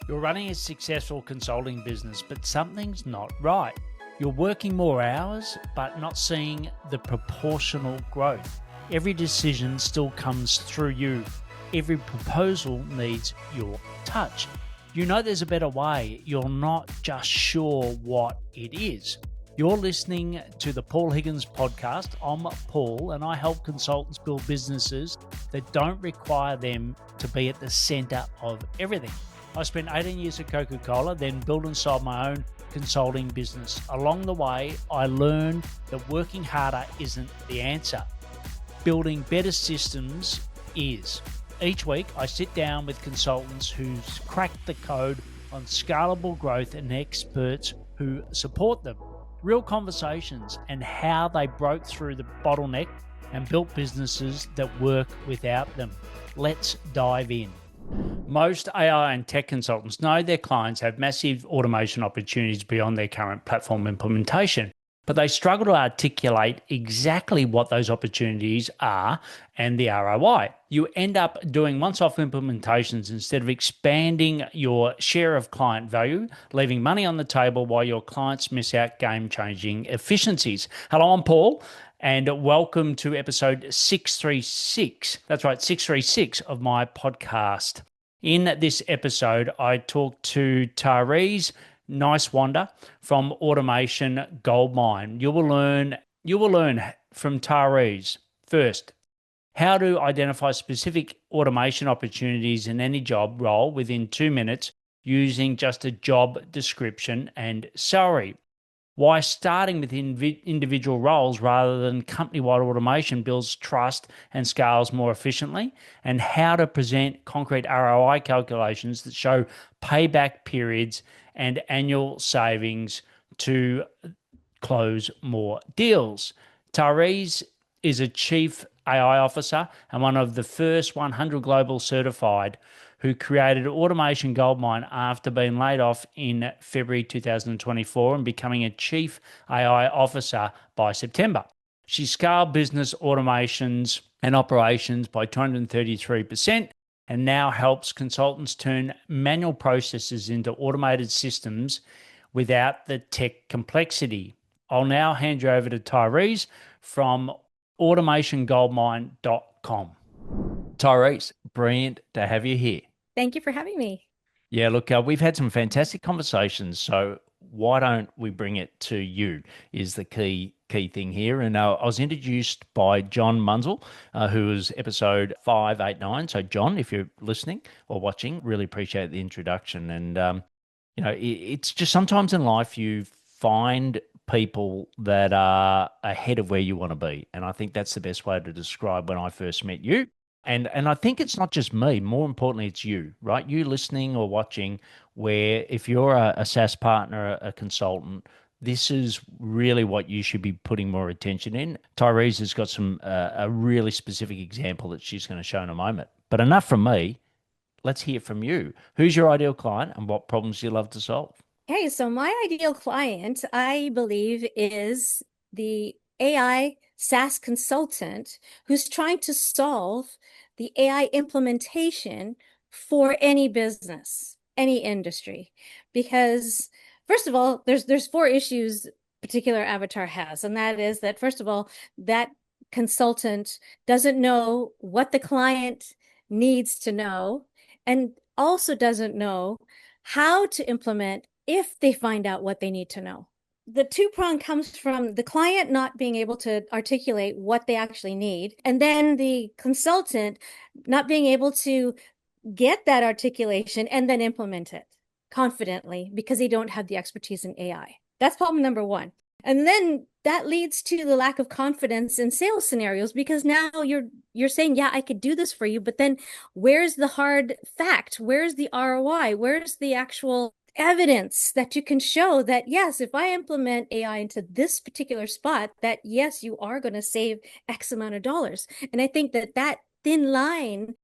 You're running a successful consulting business, but something's not right. You're working more hours, but not seeing the proportional growth. Every decision still comes through you. Every proposal needs your touch. You know there's a better way. You're not just sure what it is. You're listening to the Paul Higgins podcast. I'm Paul, and I help consultants build businesses that don't require them to be at the center of everything. I spent 18 years at Coca-Cola, then built and sold my own consulting business. Along the way, I learned that working harder isn't the answer. Building better systems is. Each week, I sit down with consultants who's cracked the code on scalable growth and experts who support them. Real conversations and how they broke through the bottleneck and built businesses that work without them. Let's dive in. Most AI and tech consultants know their clients have massive automation opportunities beyond their current platform implementation, but they struggle to articulate exactly what those opportunities are and the ROI. You end up doing once-off implementations instead of expanding your share of client value, leaving money on the table while your clients miss out game-changing efficiencies. Hello, I'm Paul, and welcome to episode 636. That's right, 636 of my podcast. In this episode, I talked to Taireez Niswander from Automation Goldmine. You will learn from Taireez first how to identify specific automation opportunities in any job role within 2 minutes using just a job description and salary. Why starting with individual roles rather than company-wide automation builds trust and scales more efficiently, and how to present concrete ROI calculations that show payback periods and annual savings to close more deals. Taireez is a chief AI officer and one of the first 100 global certified who created Automation Goldmine after being laid off in February 2024 and becoming a chief AI officer by September. She scaled business automations and operations by 233% and now helps consultants turn manual processes into automated systems without the tech complexity. I'll now hand you over to Taireez from automationgoldmine.com. Taireez, brilliant to have you here. Thank you for having me. Yeah, look, we've had some fantastic conversations, so why don't we bring it to you is the key thing here. And I was introduced by John Munzel, who was episode 589. So John, if you're listening or watching, really appreciate the introduction. And, it's just sometimes in life you find people that are ahead of where you want to be. And I think that's the best way to describe when I first met you. And I think it's not just me. More importantly, it's you, right? You listening or watching, where if you're a SaaS partner, a consultant, this is really what you should be putting more attention in. Taireez has got a really specific example that she's going to show in a moment. But enough from me. Let's hear from you. Who's your ideal client and what problems do you love to solve? Hey, so my ideal client, I believe, is the AI SaaS consultant who's trying to solve the AI implementation for any business, any industry. Because first of all, there's four issues particular avatar has, and that is that first of all, that consultant doesn't know what the client needs to know, and also doesn't know how to implement if they find out what they need to know. The two-prong comes from the client not being able to articulate what they actually need, and then the consultant not being able to get that articulation and then implement it confidently because they don't have the expertise in AI. That's problem number one. And then that leads to the lack of confidence in sales scenarios, because now you're saying, yeah, I could do this for you, but then where's the hard fact? Where's the ROI? Where's the actual evidence that you can show that, yes, if I implement AI into this particular spot, that yes, you are going to save X amount of dollars. And I think that thin line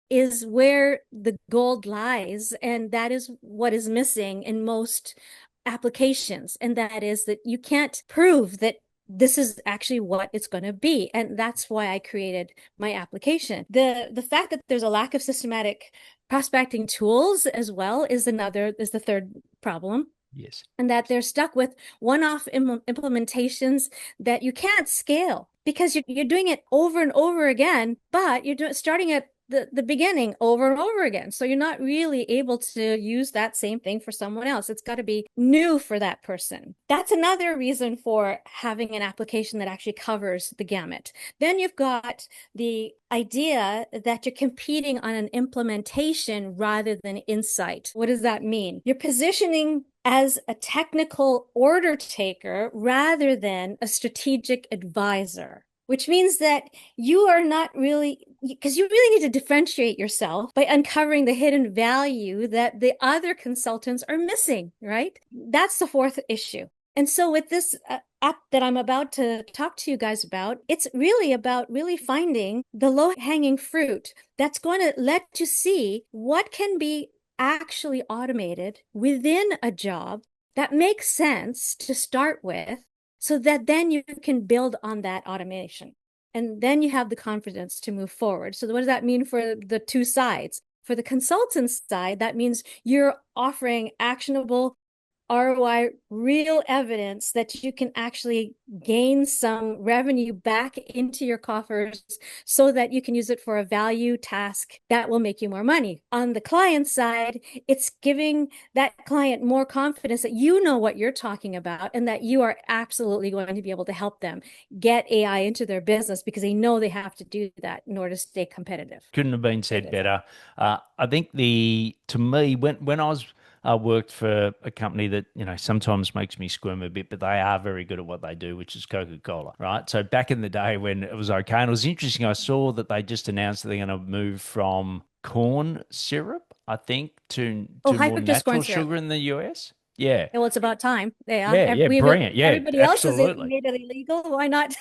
is where the gold lies. And that is what is missing in most applications. And that is that you can't prove that this is actually what it's going to be. And that's why I created my application. The fact that there's a lack of systematic Prospecting tools as well is the third problem. Yes. And that they're stuck with one-off implementations that you can't scale because you're doing it over and over again, but starting at the beginning over and over again. So you're not really able to use that same thing for someone else. It's got to be new for that person. That's another reason for having an application that actually covers the gamut. Then you've got the idea that you're competing on an implementation rather than insight. What does that mean? You're positioning as a technical order taker rather than a strategic advisor, which means that you are not really, because you really need to differentiate yourself by uncovering the hidden value that the other consultants are missing, right? That's the fourth issue. And so with this app that I'm about to talk to you guys about, it's really about really finding the low-hanging fruit that's going to let you see what can be actually automated within a job that makes sense to start with, so that then you can build on that automation. And then you have the confidence to move forward. So what does that mean for the two sides? For the consultant side, that means you're offering actionable ROI, real evidence that you can actually gain some revenue back into your coffers so that you can use it for a value task that will make you more money. On the client side, it's giving that client more confidence that you know what you're talking about and that you are absolutely going to be able to help them get AI into their business because they know they have to do that in order to stay competitive. Couldn't have been said better. I think to me, when I was worked for a company that, sometimes makes me squirm a bit, but they are very good at what they do, which is Coca-Cola, right? So back in the day when it was okay, and it was interesting, I saw that they just announced that they're going to move from corn syrup, I think, to High more fructose corn natural syrup. sugar in the US. Yeah. Well, it's about time. Yeah, brilliant. Yeah, Everybody else has absolutely. made it illegal. Why not?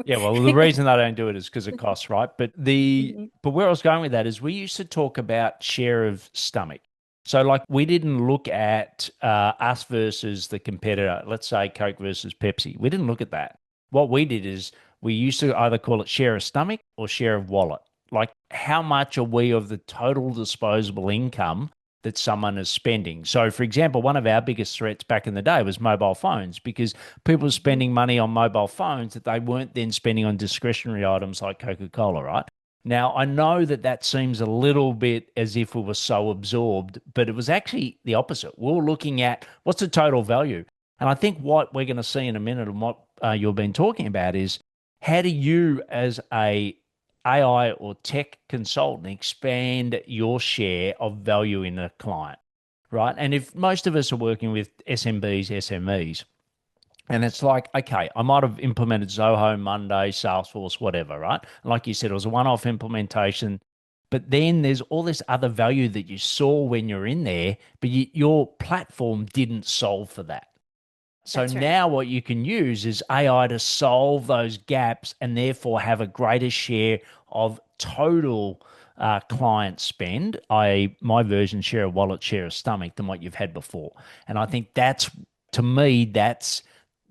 Yeah, well, the reason they don't do it is because of costs, right? But Mhm. but where I was going with that is we used to talk about share of stomach. So like we didn't look at us versus the competitor, let's say Coke versus Pepsi. We didn't look at that. What we did is we used to either call it share of stomach or share of wallet. Like how much are we of the total disposable income that someone is spending? So for example, one of our biggest threats back in the day was mobile phones because people were spending money on mobile phones that they weren't then spending on discretionary items like Coca-Cola, right? Now, I know that that seems a little bit as if we were so absorbed, but it was actually the opposite. We were looking at what's the total value. And I think what we're going to see in a minute and what you've been talking about is how do you, as a AI or tech consultant, expand your share of value in a client, right? And if most of us are working with SMBs, SMEs, and it's like, okay, I might have implemented Zoho, Monday, Salesforce, whatever, right? And like you said, it was a one-off implementation. But then there's all this other value that you saw when you're in there, but your platform didn't solve for that. So That's right. now what you can use is AI to solve those gaps and therefore have a greater share of total client spend, i.e. my version share of wallet, share of stomach than what you've had before. And I think to me, that's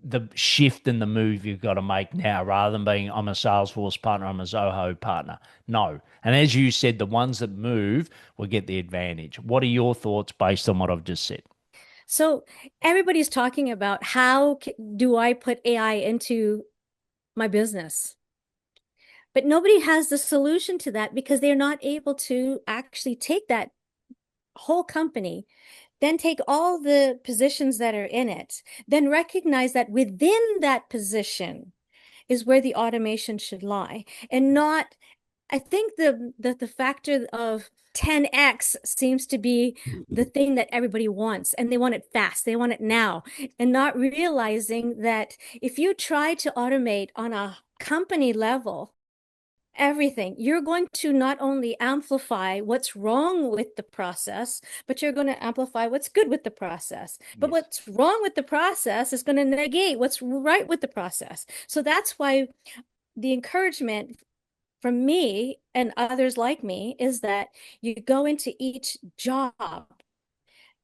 the shift and the move you've got to make now rather than being I'm a Salesforce partner, I'm a Zoho partner. No. And as you said, the ones that move will get the advantage. What are your thoughts based on what I've just said? So everybody's talking about how do I put AI into my business? But nobody has the solution to that because they're not able to actually take that whole company, then take all the positions that are in it, then recognize that within that position is where the automation should lie, and not, I think the factor of 10x seems to be the thing that everybody wants, and they want it fast. They want it now, and not realizing that if you try to automate on a company level, everything, you're going to not only amplify what's wrong with the process, but you're going to amplify what's good with the process. But Yes. what's wrong with the process is going to negate what's right with the process. So that's why the encouragement from me and others like me is that you go into each job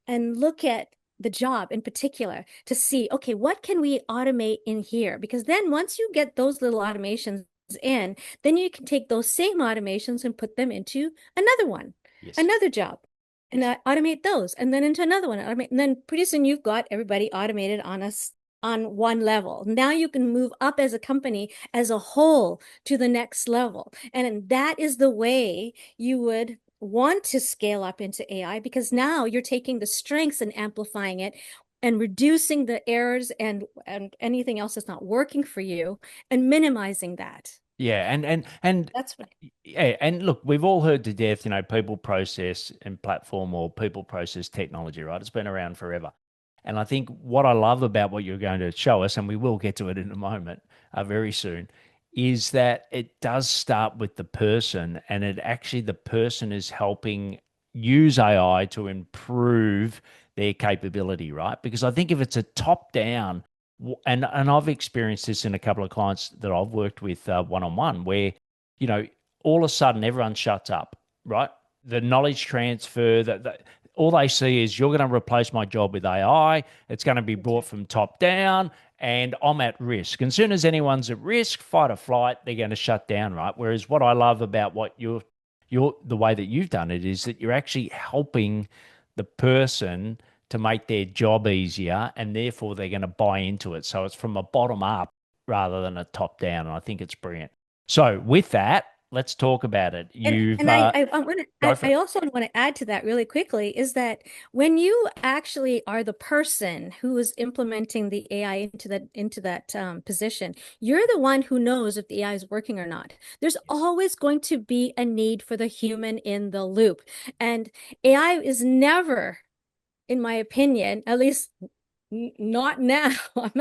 and look at the job in particular to see, okay, what can we automate in here? Because then once you get those little automations in, then you can take those same automations and put them into another one. Yes. another job, and I automate those, and then into another one, automate, and then pretty soon you've got everybody automated on us on one level. Now you can move up as a company as a whole to the next level. And that is the way you would want to scale up into AI, because now you're taking the strengths and amplifying it and reducing the errors and anything else that's not working for you and minimizing that. Yeah, and That's what yeah, and look, we've all heard to death, people process and platform or people process technology, right? It's been around forever. And I think what I love about what you're going to show us, and we will get to it in a moment, very soon, is that it does start with the person, and it actually the person is helping use AI to improve their capability, right? Because I think if it's a top down, and I've experienced this in a couple of clients that I've worked with one on one, where you know all of a sudden everyone shuts up, right? The knowledge transfer that all they see is you're going to replace my job with AI. It's going to be that's brought right. from top down, and I'm at risk. And as soon as anyone's at risk, fight or flight, they're going to shut down, right? Whereas what I love about what you're the way that you've done it is that you're actually helping the person to make their job easier, and therefore they're going to buy into it. So it's from a bottom up rather than a top down, and I think it's brilliant. So with that, let's talk about it. You've And I want to Go for I it. also want to add to that really quickly is that when you actually are the person who is implementing the AI into that position, you're the one who knows if the AI is working or not. There's Yes. always going to be a need for the human in the loop, and AI is never, in my opinion, at least not now.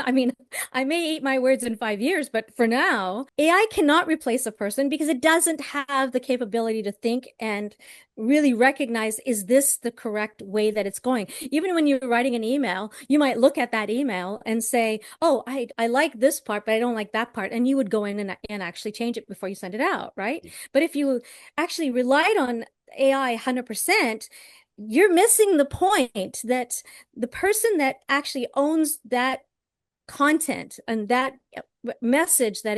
I mean, I may eat my words in 5 years, but for now, AI cannot replace a person because it doesn't have the capability to think and really recognize, is this the correct way that it's going? Even when you're writing an email, you might look at that email and say, oh, I like this part, but I don't like that part. And you would go in and actually change it before you send it out, right? Yes. But if you actually relied on AI 100%, you're missing the point that the person that actually owns that content and that message that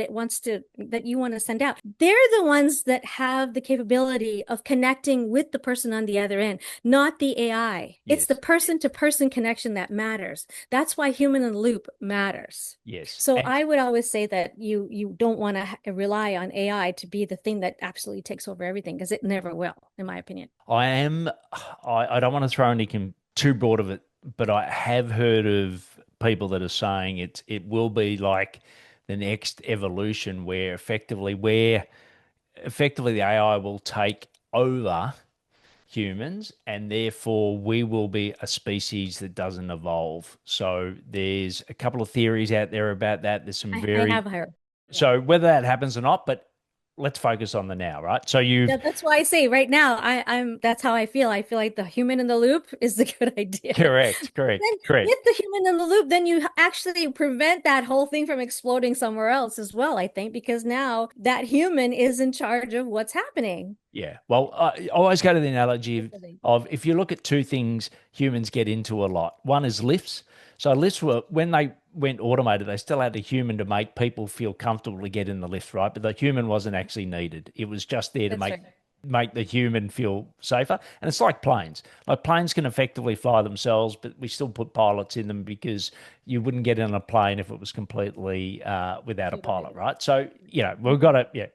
you want to send out, they're the ones that have the capability of connecting with the person on the other end, not the AI. It's the Yes. person to person connection that matters. That's why human in the loop matters. Yes. So I would always say that you don't want to rely on AI to be the thing that absolutely takes over everything, because it never will, in my opinion. I am. I don't want to throw anything too broad of it, but I have heard of people that are saying it will be like the next evolution where effectively the AI will take over humans, and therefore we will be a species that doesn't evolve. So there's a couple of theories out there about that. There's some I very have heard. Yeah. so whether that happens or not, but let's focus on the now, right? So you've That's why I say right now, I'm that's how I feel. I feel like the human in the loop is the good idea. correct, correct, Then correct. with the human in the loop, then you actually prevent that whole thing from exploding somewhere else as well, I think, because now that human is in charge of what's happening. Yeah. Well, I always go to the analogy of if you look at two things humans get into a lot. One is lifts. So lifts were when they went automated, they still had a human to make people feel comfortable to get in the lift, right? But the human wasn't actually needed. It was just there to That's make right. make the human feel safer. And it's like planes. Like planes can effectively fly themselves, but we still put pilots in them because you wouldn't get in a plane if it was completely without a pilot, Automated. right? So, we've Mhm. got it. Yeah,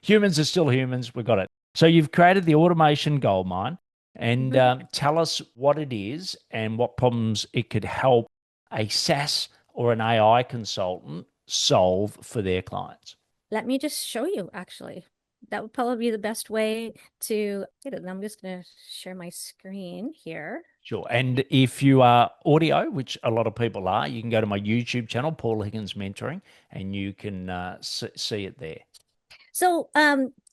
humans are still humans. We've got it. So you've created the Automation Goldmine, and Mhm. tell us what it is and what problems it could help a SaaS or an AI consultant solve for their clients. Let me just show you, actually. That would probably be the best way to get it. I'm just going to share my screen here. Sure. And if you are audio, which a lot of people are, you can go to my YouTube channel, Paul Higgins Mentoring, and you can see it there. So,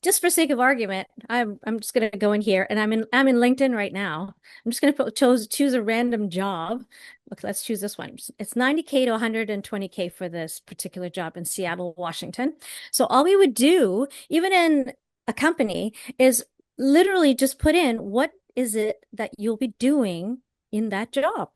just for sake of argument, I'm just gonna go in here, and I'm in LinkedIn right now. I'm just gonna choose a random job. Look, let's choose this one. It's 90K to 120K for this particular job in Seattle, Washington. So all we would do, even in a company, is literally just put in what is it that you'll be doing in that job.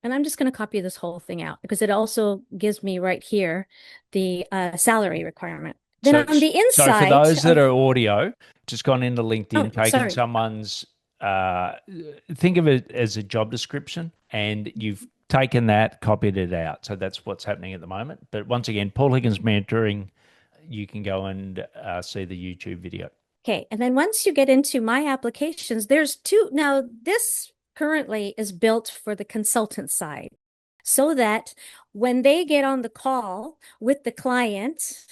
And I'm just going to copy this whole thing out because it also gives me right here the salary requirement. Then So, on the so for inside those that of, are audio, just gone into oh, LinkedIn, taken sorry. someone's. think of it as a job description, and you've taken that, copied it out. So that's what's happening at the moment. But once again, Paul Higgins mentoring, you can go and see the YouTube video. Okay, and then once you get into my applications, there's two. Now, this currently is built for the consultant side so that when they get on the call with the client,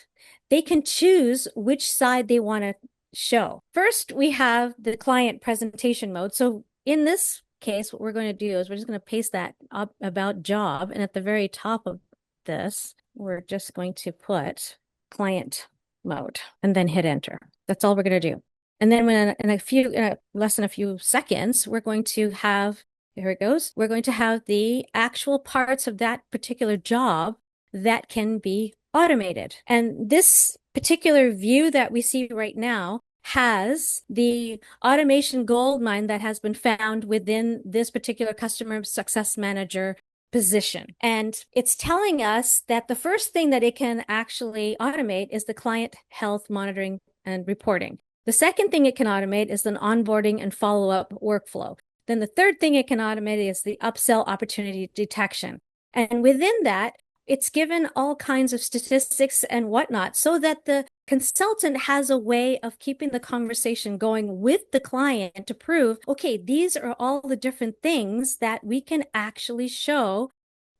they can choose which side they want to show. First, we have the client presentation mode. So in this case, what we're going to do is we're just going to paste that up about job. And at the very top of this, we're just going to put client mode and then hit enter. That's all we're going to do. And then when in less than a few seconds, we're going to have, here it goes. We're going to have the actual parts of that particular job that can be automated. And this particular view that we see right now has the Automation Goldmine that has been found within this particular customer success manager position. And it's telling us that the first thing that it can actually automate is the client health monitoring and reporting. The second thing it can automate is an onboarding and follow-up workflow. Then the third thing it can automate is the upsell opportunity detection. And within that, it's given all kinds of statistics and whatnot so that the consultant has a way of keeping the conversation going with the client to prove, okay, these are all the different things that we can actually show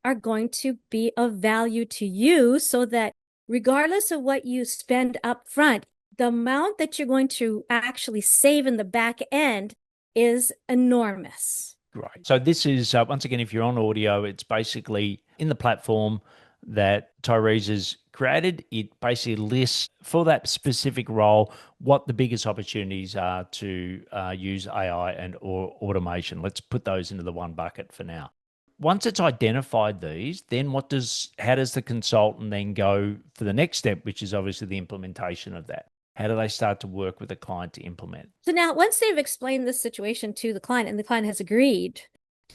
are going to be of value to you so that regardless of what you spend up front, the amount that you're going to actually save in the back end is enormous. Right. So this is, once again, if you're on audio, it's basically in the platform that Taireez has created. It basically lists for that specific role what the biggest opportunities are to use AI and or automation. Let's put those into the one bucket for now. Once it's identified these, then how does the consultant then go for the next step, which is obviously the implementation of that? How do they start to work with the client to implement? So now once they've explained this situation to the client and the client has agreed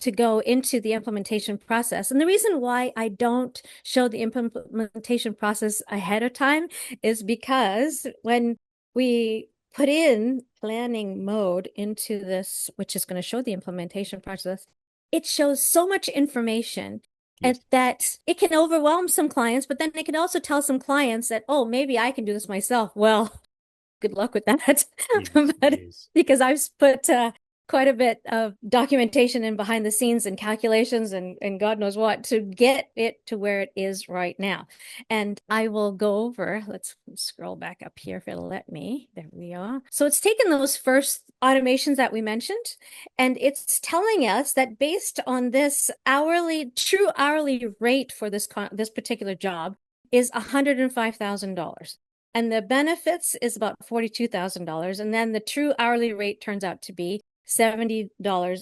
to go into the implementation process. And the reason why I don't show the implementation process ahead of time is because when we put in planning mode into this, which is going to show the implementation process, it shows so much information and that it can overwhelm some clients, but then it can also tell some clients that, oh, maybe I can do this myself. Well, good luck with that. But because I've put quite a bit of documentation in behind the scenes and calculations and God knows what to get it to where it is right now. And I will go over, let's scroll back up here if it'll let me. There we are. So it's taken those first automations that we mentioned, and it's telling us that based on this true hourly rate for this particular job is $105,000. And the benefits is about $42,000. And then the true hourly rate turns out to be $70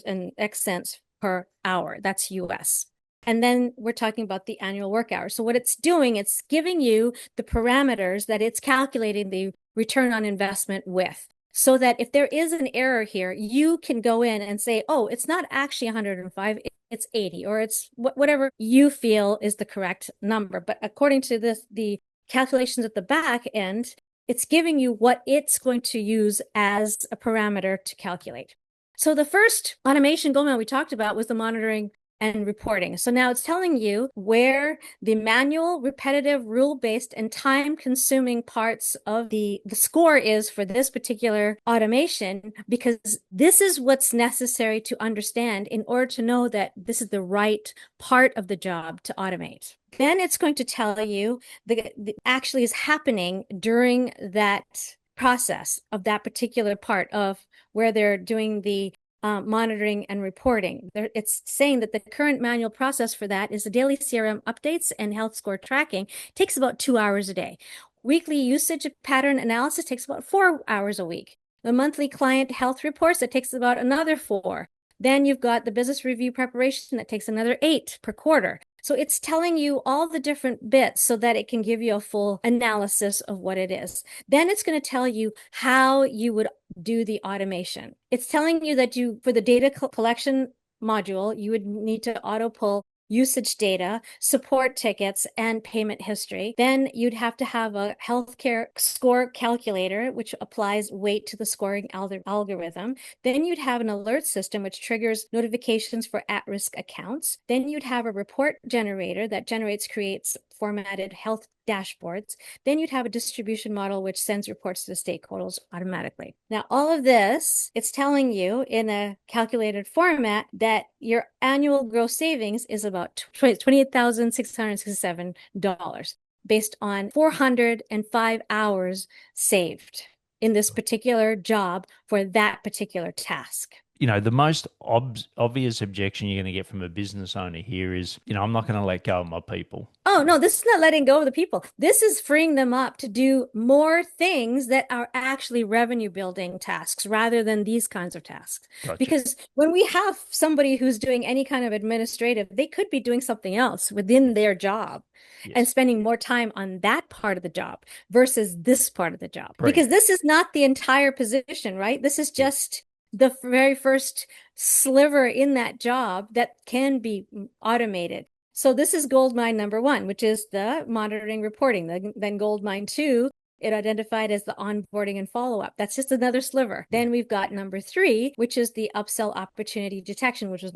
and X cents per hour. That's US. And then we're talking about the annual work hours. So what it's doing, it's giving you the parameters that it's calculating the return on investment with. So that if there is an error here, you can go in and say, oh, it's not actually 105, it's 80, or it's whatever you feel is the correct number. But according to the calculations at the back end, it's giving you what it's going to use as a parameter to calculate. So the first automation Goldmine we talked about was the monitoring and reporting. So now it's telling you where the manual, repetitive, rule-based, and time-consuming parts of the score is for this particular automation, because this is what's necessary to understand in order to know that this is the right part of the job to automate. Then it's going to tell you that actually is happening during that process of that particular part of where they're doing the monitoring and reporting. It's saying that the current manual process for that is the daily CRM updates and health score tracking. It takes about 2 hours a day. Weekly usage pattern analysis takes about 4 hours a week. The monthly client health reports, that takes about another 4. Then you've got the business review preparation that takes another 8 per quarter. So it's telling you all the different bits so that it can give you a full analysis of what it is. Then it's going to tell you how you would do the automation. It's telling you that for the data collection module, you would need to auto pull usage data, support tickets, and payment history. Then you'd have to have a healthcare score calculator, which applies weight to the scoring algorithm. Then you'd have an alert system, which triggers notifications for at-risk accounts. Then you'd have a report generator that creates formatted health dashboards. Then you'd have a distribution model which sends reports to the stakeholders automatically. Now, all of this, it's telling you in a calculated format that your annual gross savings is about $28,667 based on 405 hours saved in this particular job for that particular task. The most obvious objection you're going to get from a business owner here is, I'm not going to let go of my people. Oh, no, this is not letting go of the people. This is freeing them up to do more things that are actually revenue building tasks rather than these kinds of tasks. Gotcha. Because when we have somebody who's doing any kind of administrative, they could be doing something else within their job. Yes. And spending more time on that part of the job versus this part of the job. Right. Because this is not the entire position, right? This is just the very first sliver in that job that can be automated. So this is Goldmine number 1, which is the monitoring reporting. Then Goldmine 2, it identified as the onboarding and follow-up. That's just another sliver. Then we've got number 3, which is the upsell opportunity detection, which is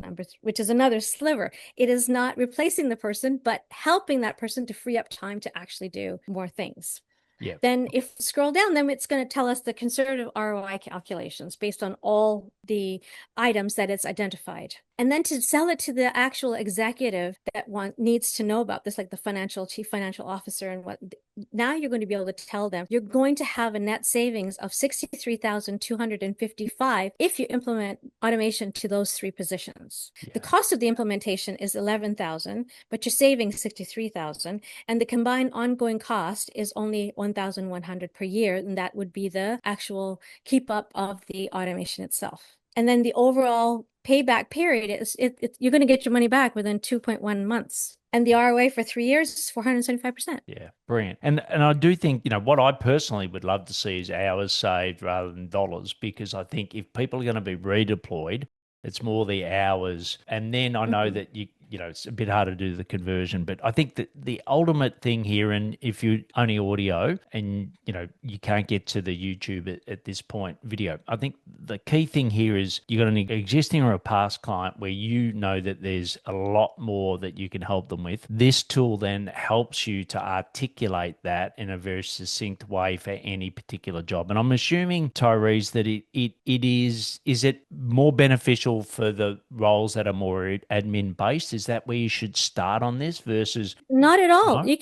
another sliver. It is not replacing the person, but helping that person to free up time to actually do more things. Yeah. Then if you scroll down, then it's going to tell us the conservative ROI calculations based on all the items that it's identified. And then to sell it to the actual executive that needs to know about this, like the chief financial officer, and now you're going to be able to tell them you're going to have a net savings of $63,255 if you implement automation to those 3 positions. Yeah. The cost of the implementation is $11,000, but you're saving $63,000, and the combined ongoing cost is only $1,100 per year, and that would be the actual keep up of the automation itself. And then the overall payback period is you're going to get your money back within 2.1 months. And the ROA for 3 years is 475%. Yeah, brilliant. And I do think, what I personally would love to see is hours saved rather than dollars, because I think if people are going to be redeployed, it's more the hours. And then I know that it's a bit harder to do the conversion, but I think that the ultimate thing here, and if you only audio and, you can't get to the YouTube at this point, video, I think the key thing here is you got an existing or a past client where that there's a lot more that you can help them with. This tool then helps you to articulate that in a very succinct way for any particular job. And I'm assuming, Taireez, that it is it more beneficial for the roles that are more admin based? Is that where you should start on this versus? Not at all. No?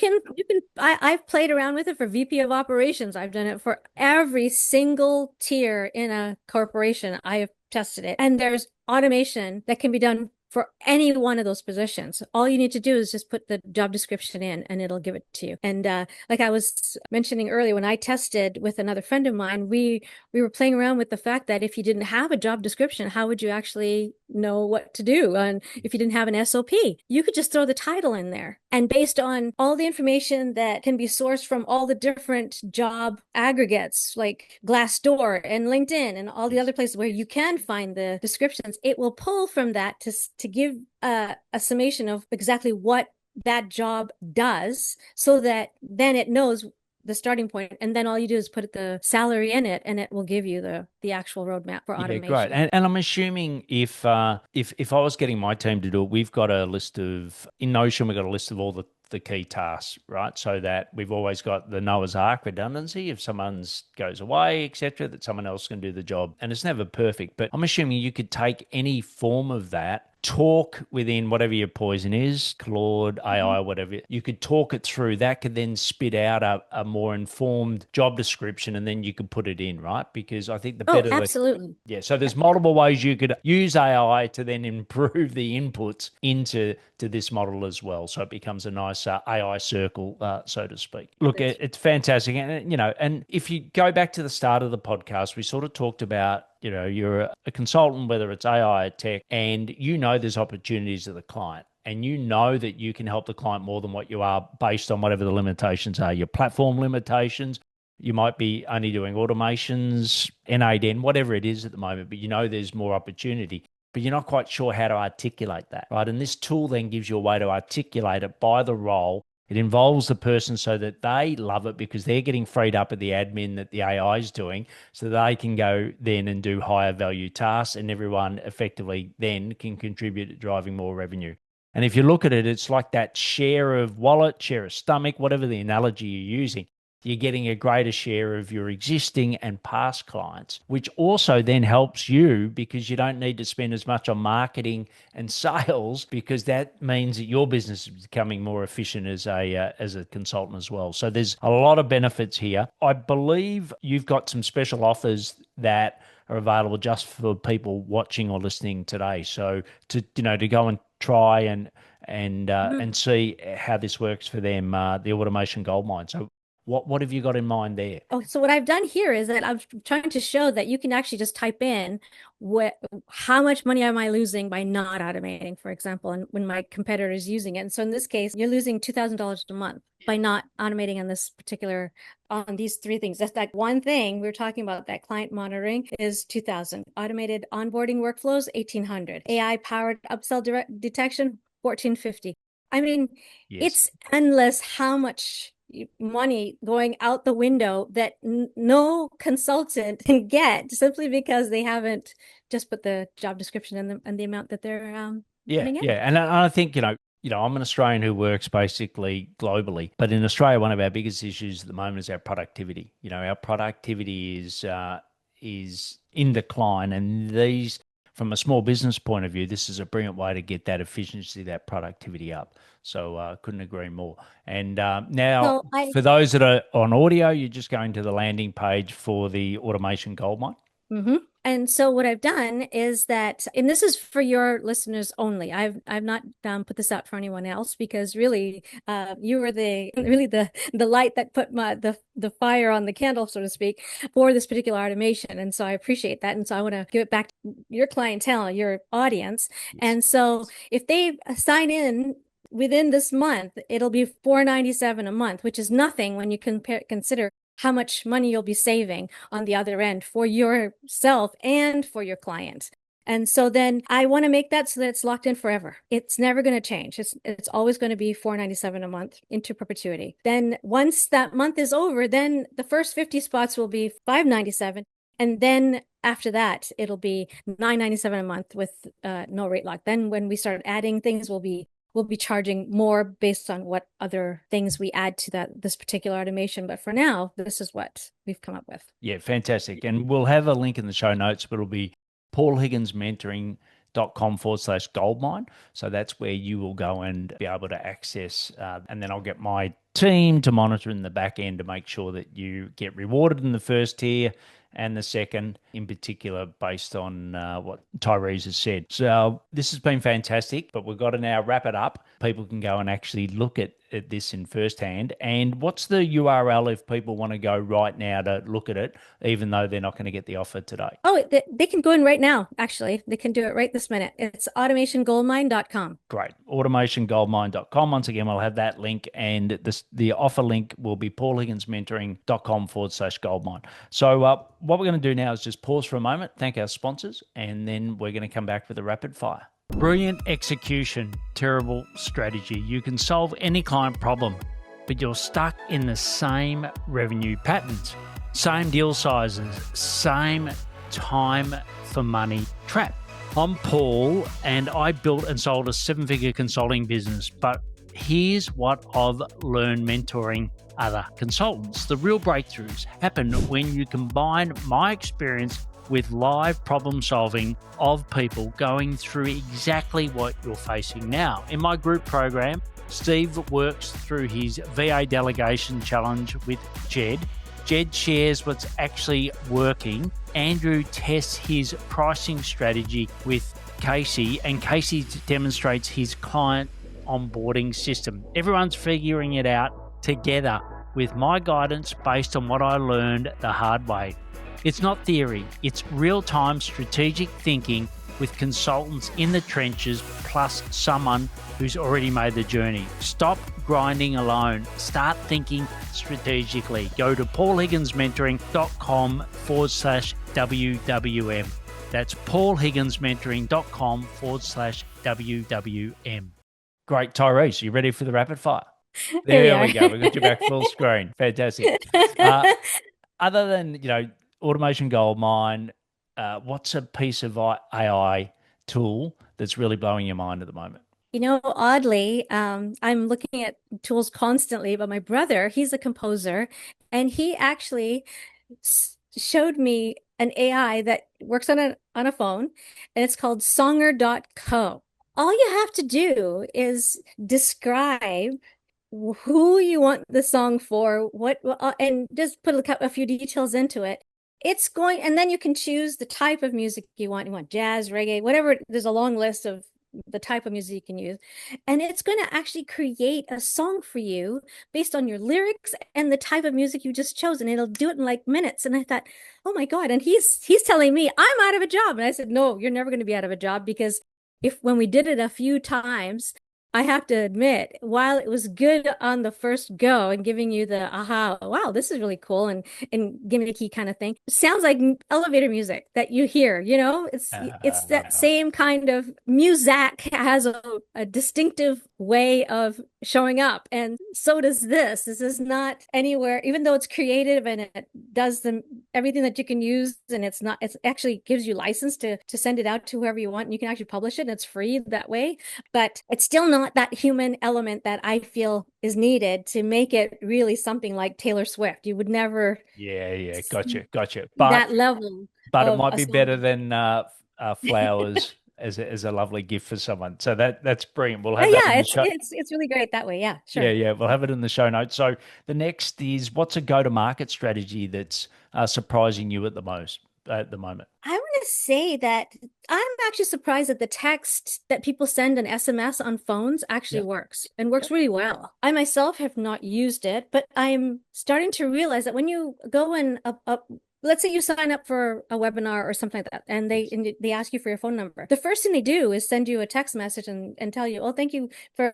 I've played around with it for VP of operations. I've done it for every single tier in a corporation. I have tested it, and there's automation that can be done for any one of those positions. All you need to do is just put the job description in and it'll give it to you. And like I was mentioning earlier, when I tested with another friend of mine, we were playing around with the fact that if you didn't have a job description, how would you actually know what to do? And if you didn't have an SOP, you could just throw the title in there. And based on all the information that can be sourced from all the different job aggregates like Glassdoor and LinkedIn and all the other places where you can find the descriptions, it will pull from that to give a summation of exactly what that job does, so that then it knows the starting point, and then all you do is put the salary in it, and it will give you the actual roadmap for automation. Yeah, great. And I'm assuming if I was getting my team to do it, we've got a list of, in Notion, we've got a list of all the key tasks, right? So that we've always got the Noah's Ark redundancy. If someone goes away, etc., that someone else can do the job. And it's never perfect, but I'm assuming you could take any form of that, talk within whatever your poison is, Claude, AI, whatever, you could talk it through. That could then spit out a more informed job description, and then you could put it in, right? Because I think the better... Oh, absolutely. So there's multiple ways you could use AI to then improve the inputs into this model as well. So it becomes a nice AI circle, so to speak. Look, it's fantastic. And, and if you go back to the start of the podcast, we sort of talked about, you're a consultant, whether it's AI or tech, and there's opportunities to the client, and that you can help the client more than what you are based on whatever the limitations are, your platform limitations. You might be only doing automations, N8N, whatever it is at the moment, but there's more opportunity. but you're not quite sure how to articulate that, right? And this tool then gives you a way to articulate it by the role. It involves the person so that they love it because they're getting freed up at the admin that the AI is doing, so they can go then and do higher value tasks, and everyone effectively then can contribute to driving more revenue. And if you look at it, it's like that share of wallet, share of stomach, whatever the analogy you're using. You're getting a greater share of your existing and past clients, which also then helps you because you don't need to spend as much on marketing and sales, because that means that your business is becoming more efficient as a consultant as well. So there's a lot of benefits here. I believe you've got some special offers that are available just for people watching or listening today. So to go and try and see how this works for them, the Automation Goldmine. So what have you got in mind there? Oh, so what I've done here is that I'm trying to show that you can actually just type in how much money am I losing by not automating, for example, and when my competitor is using it. And so in this case, you're losing $2,000 a month by not automating on these three things. That's that one thing we were talking about, that client monitoring is 2,000. Automated onboarding workflows, 1,800. AI powered upsell detection, 1,450. I mean, It's endless how much money going out the window that no consultant can get simply because they haven't just put the job description and the amount that they're putting in. Yeah. And I think, I'm an Australian who works basically globally, but in Australia, one of our biggest issues at the moment is our productivity. Our productivity is in decline, and from a small business point of view, this is a brilliant way to get that efficiency, that productivity up. So couldn't agree more. And now, for those that are on audio, you're just going to the landing page for the Automation Goldmine. Mm-hmm. And so what I've done is that, and this is for your listeners only. I've not put this out for anyone else, because really, you were the light that put the fire on the candle, so to speak, for this particular automation. And so I appreciate that. And so I want to give it back to your clientele, your audience. Yes. And so if they sign in within this month, it'll be $497 a month, which is nothing when you consider how much money you'll be saving on the other end for yourself and for your client. And so then I want to make that so that it's locked in forever. It's never going to change. It's always going to be $497 a month into perpetuity. Then once that month is over, then the first 50 spots will be $597. And then after that, it'll be $997 a month with no rate lock. Then when we start adding things, we'll be charging more based on what other things we add to this particular automation. But for now, this is what we've come up with. Yeah, fantastic. And we'll have a link in the show notes, but it'll be paulhigginsmentoring.com/goldmine. So that's where you will go and be able to access, and then I'll get my team to monitor in the back end to make sure that you get rewarded in the first tier and the second, in particular, based on what Taireez has said. So this has been fantastic, but we've got to now wrap it up. People can go and actually look at this in firsthand. And what's the URL if people want to go right now to look at it, even though they're not going to get the offer today? Oh, they can go in right now, actually. They can do it right this minute. It's automationgoldmine.com. Great. Automationgoldmine.com. Once again, we'll have that link, and the offer link will be paulhigginsmentoring.com/goldmine. So what we're going to do now is just pause for a moment, thank our sponsors, and then we're going to come back with a rapid fire. Brilliant execution, terrible strategy. You can solve any client problem, but you're stuck in the same revenue patterns, same deal sizes, same time for money trap. I'm Paul, and I built and sold a 7-figure consulting business, but here's what I've learned mentoring other consultants. The real breakthroughs happen when you combine my experience with live problem solving of people going through exactly what you're facing now. In my group program, Steve works through his VA delegation challenge with Jed. Jed shares what's actually working. Andrew tests his pricing strategy with Casey, and Casey demonstrates his client onboarding system. Everyone's figuring it out together with my guidance based on what I learned the hard way. It's not theory, it's real-time strategic thinking with consultants in the trenches plus someone who's already made the journey. Stop grinding alone. Start thinking strategically. Go to paulhigginsmentoring.com/WWM. That's paulhigginsmentoring.com/WWM. Great, Taireez. You ready for the rapid fire? Here we There are. we go. We got you back full screen. Fantastic. Other than, Automation Goldmine, what's a piece of AI tool that's really blowing your mind at the moment? Oddly, I'm looking at tools constantly, but my brother, he's a composer, and he actually showed me an AI that works on a phone, and it's called Songer.co. All you have to do is describe who you want the song for, and just put a few details into it. It's going, and then you can choose the type of music you want. You want jazz, reggae, whatever. There's a long list of the type of music you can use. And it's going to actually create a song for you based on your lyrics and the type of music you just chose. And it'll do it in like minutes. And I thought, oh my God. And he's telling me I'm out of a job. And I said, no, you're never going to be out of a job, because when we did it a few times, I have to admit, while it was good on the first go and giving you the aha, wow, this is really cool, and gimmicky kind of thing, sounds like elevator music that you hear, it's that same kind of music has a distinctive way of showing up. And so does this. This is not anywhere, even though it's creative and it does everything that you can use, and it's actually gives you license to send it out to whoever you want, and you can actually publish it, and it's free that way. But it's still not that human element that I feel is needed to make it really something like Taylor Swift. You would never Yeah, gotcha. that level But it of might a be better song. than flowers as a lovely gift for someone. So that's brilliant. We'll Oh have that yeah, in the it's show. it's it's really great that way. Yeah, Yeah, sure. yeah, we'll have it in the show notes. So the next is, what's a go-to-market strategy that's surprising you at the moment? I want to say that I'm actually surprised that the text that people send an SMS on phones actually Yeah. works and works really well. I myself have not used it, but I'm starting to realize that when you go and let's say you sign up for a webinar or something like that, and Yes. they ask you for your phone number. The first thing they do is send you a text message and tell you, "Oh, thank you for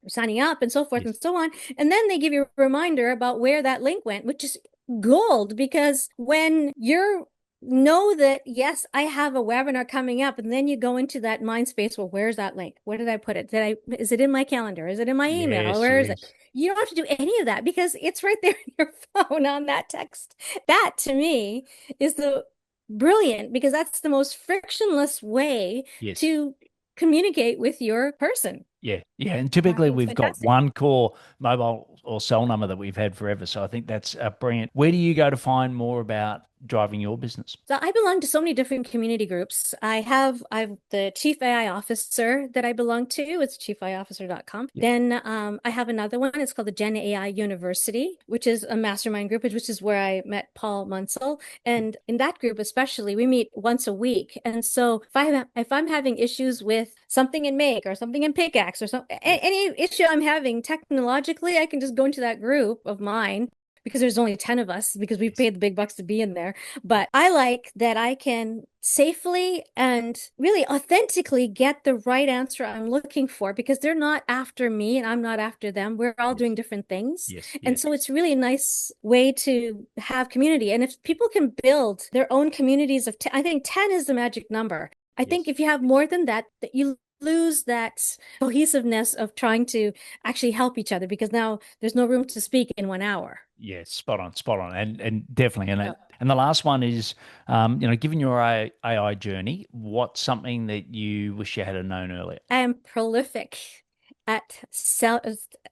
signing up," and so forth Yes. and so on. And then they give you a reminder about where that link went, which is gold, because when you're know that, yes, I have a webinar coming up, and then you go into that mind space. Well, where's that link? Where did I put it? Is it in my calendar? Is it in my email? Yes, Where is it? yes. You don't have to do any of that because it's right there in your phone on that text. That to me is the brilliant, because that's the most frictionless way Yes. to communicate with your person. Yeah, yeah, and typically It's we've got fantastic. one core mobile or cell number that we've had forever. So I think that's brilliant. Where do you go to find more about driving your business? So I belong to so many different community groups. I'm the chief AI officer that I belong to. It's chiefaiofficer.com. Yep. Then I have another one. It's called the Gen AI University, which is a mastermind group, which is where I met Paul Munsell. Yep. And in that group, especially, we meet once a week. And so if I'm having issues with something in Make or something in Pickaxe or Yes. any issue I'm having technologically, I can just go into that group of mine, because there's only 10 of us, because we've Yes. paid the big bucks to be in there. Yep. But I like that I can safely and really authentically get the right answer I'm looking for, because they're not after me and I'm not after them. We're all Yes. doing different things. Yes. And Yes. so it's really a nice way to have community. And if people can build their own communities of 10, I think 10 is the magic number. I think Yes. if you have more than that, that you lose that cohesiveness of trying to actually help each other, because now there's no room to speak in 1 hour. Yeah, spot on, and definitely, Yeah. and the last one is, given your AI journey, what's something that you wish you had known earlier? I am prolific at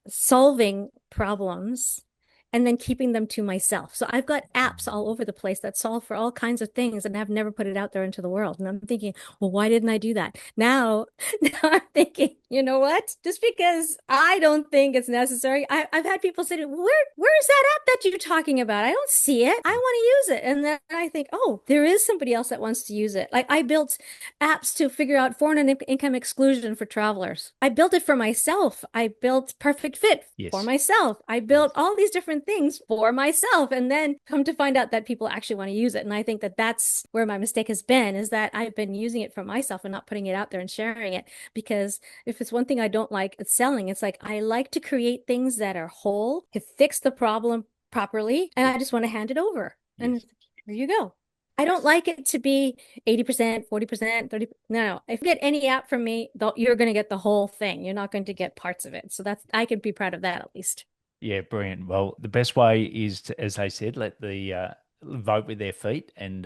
solving problems and then keeping them to myself. So I've got apps all over the place that solve for all kinds of things, and I've never put it out there into the world. And I'm thinking, well, why didn't I do that? Now, now I'm thinking, you know what? Just because I don't think it's necessary, I've had people say, where's that app that you're talking about? I don't see it. I want to use it. And then I think, oh, there is somebody else that wants to use it. Like I built apps to figure out foreign income exclusion for travelers. I built it for myself. I built Perfect Fit for Yes. myself. I Yes. built all these different things for myself, and then come to find out that people actually want to use it. And I think that that's where my mistake has been, is that I've been using it for myself and not putting it out there and sharing it. Because if it's one thing I don't like, it's selling. It's like I like to create things that are whole, to fix the problem properly, and Yes. I just want to hand it over. And Yes. there you go. I don't like it to be 80%, 40%, 30. No, if you get any app from me, you're going to get the whole thing. You're not going to get parts of it. So I could be proud of that at least. Yeah, brilliant. Well, the best way is to, as they said, let the vote with their feet, and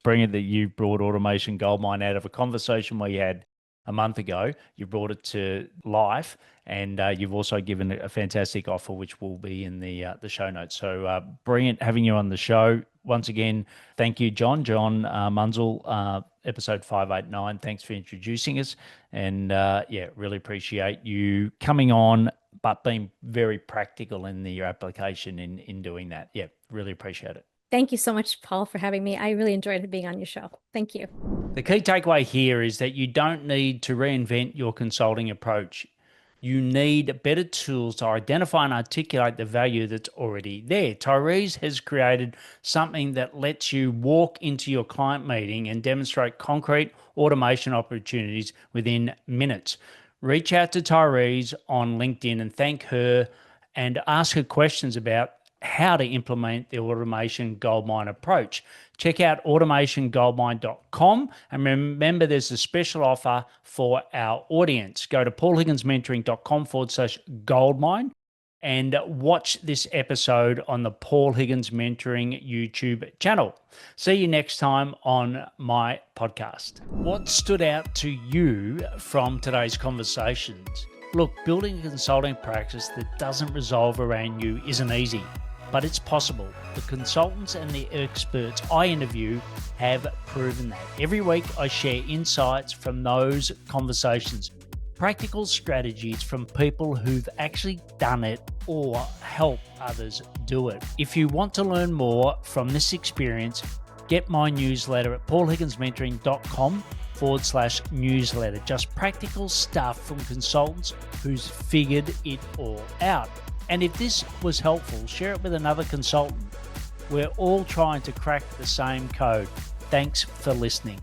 brilliant that you brought Automation Goldmine out of a conversation we had a month ago. You brought it to life, and you've also given a fantastic offer, which will be in the show notes. So brilliant having you on the show once again. Thank you, John Munzel, episode 589. Thanks for introducing us, and really appreciate you coming on, but being very practical in your application in doing that. Yeah, really appreciate it. Thank you so much, Paul, for having me. I really enjoyed being on your show. Thank you. The key takeaway here is that you don't need to reinvent your consulting approach. You need better tools to identify and articulate the value that's already there. Taireez has created something that lets you walk into your client meeting and demonstrate concrete automation opportunities within minutes. Reach out to Taireez on LinkedIn and thank her and ask her questions about how to implement the Automation Goldmine approach. Check out automationgoldmine.com, and remember there's a special offer for our audience. Go to paulhiggins.com/goldmine and watch this episode on the Paul Higgins Mentoring YouTube channel. See you next time on my podcast. What stood out to you from today's conversations? Look, building a consulting practice that doesn't resolve around you isn't easy, but it's possible. The consultants and the experts I interview have proven that. Every week I share insights from those conversations, practical strategies from people who've actually done it or help others do it. If you want to learn more from this experience, get my newsletter at paulhigginsmentoring.com/newsletter. Just practical stuff from consultants who's figured it all out. And if this was helpful, share it with another consultant. We're all trying to crack the same code. Thanks for listening.